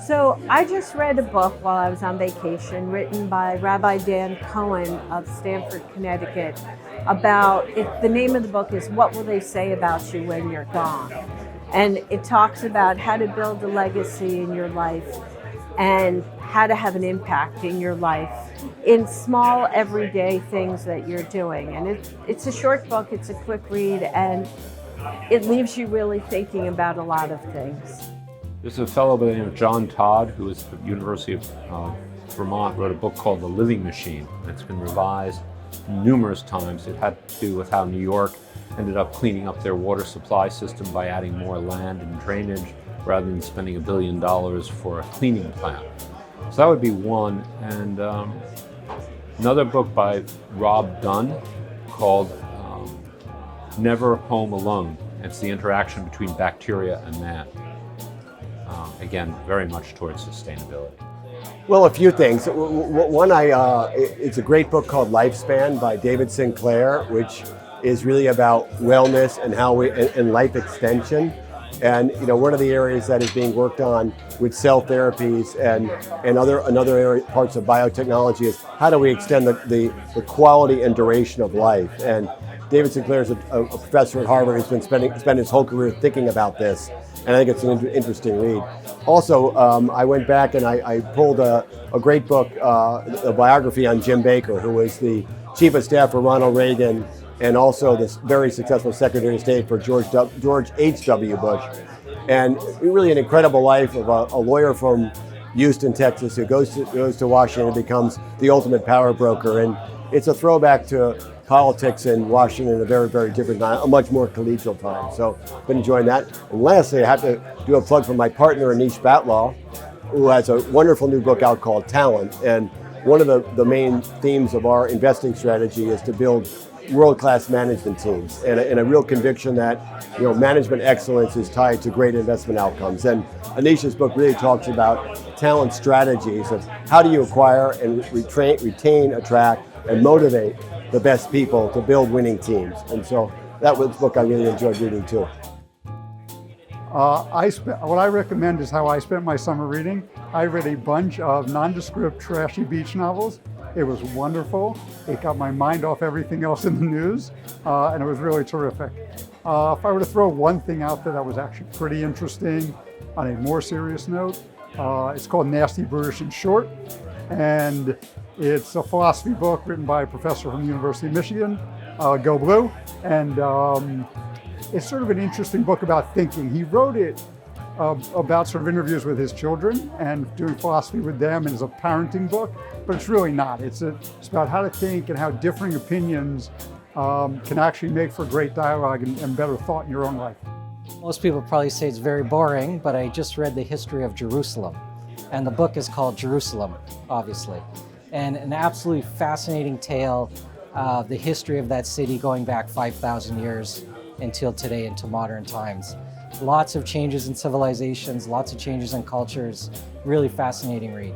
So I just read a book while I was on vacation written by Rabbi Dan Cohen of Stamford, Connecticut the name of the book is What Will They Say About You When You're Gone? And it talks about how to build a legacy in your life and how to have an impact in your life in small everyday things that you're doing. And it's a short book, it's a quick read, and it leaves you really thinking about a lot of things. There's a fellow by the name of John Todd, who is at the University of Vermont, wrote a book called The Living Machine. It's been revised numerous times. It had to do with how New York ended up cleaning up their water supply system by adding more land and drainage rather than spending $1 billion for a cleaning plant. So that would be one. And another book by Rob Dunn called Never Home Alone. It's the interaction between bacteria and man. Again, very much towards sustainability. Well, a few things. One, it's a great book called Lifespan by David Sinclair, which is really about wellness and and life extension. And one of the areas that is being worked on with cell therapies and another parts of biotechnology is how do we extend the quality and duration of life. And David Sinclair is a professor at Harvard who's been spent his whole career thinking about this, and I think it's an interesting read. Also, I went back and I pulled a great book, a biography on Jim Baker, who was the chief of staff for Ronald Reagan and also this very successful Secretary of State for George H.W. Bush. And really an incredible life of a lawyer from Houston, Texas, who goes to Washington and becomes the ultimate power broker. And it's a throwback to politics in Washington in a very, very different time, a much more collegial time. So I've been enjoying that. And lastly, I have to do a plug for my partner, Anish Batlaw, who has a wonderful new book out called Talent. And one of the main themes of our investing strategy is to build world-class management teams and a real conviction that management excellence is tied to great investment outcomes. And Anish's book really talks about talent strategies of how do you acquire and retain, attract, and motivate the best people to build winning teams. And so that was a book I really enjoyed reading too. What I recommend is how I spent my summer reading. I read a bunch of nondescript, trashy beach novels. It was wonderful. It got my mind off everything else in the news, and it was really terrific. If I were to throw one thing out there that was actually pretty interesting on a more serious note, it's called Nasty, Brutish, and Short. And it's a philosophy book written by a professor from the University of Michigan, Go Blue. And it's sort of an interesting book about thinking. He wrote it about sort of interviews with his children and doing philosophy with them, and it's a parenting book, but it's really not. It's about how to think and how differing opinions can actually make for great dialogue and better thought in your own life. Most people probably say it's very boring, but I just read the history of Jerusalem, and the book is called Jerusalem, obviously, and an absolutely fascinating tale of the history of that city going back 5,000 years until today, into modern times. Lots of changes in civilizations, lots of changes in cultures, really fascinating read.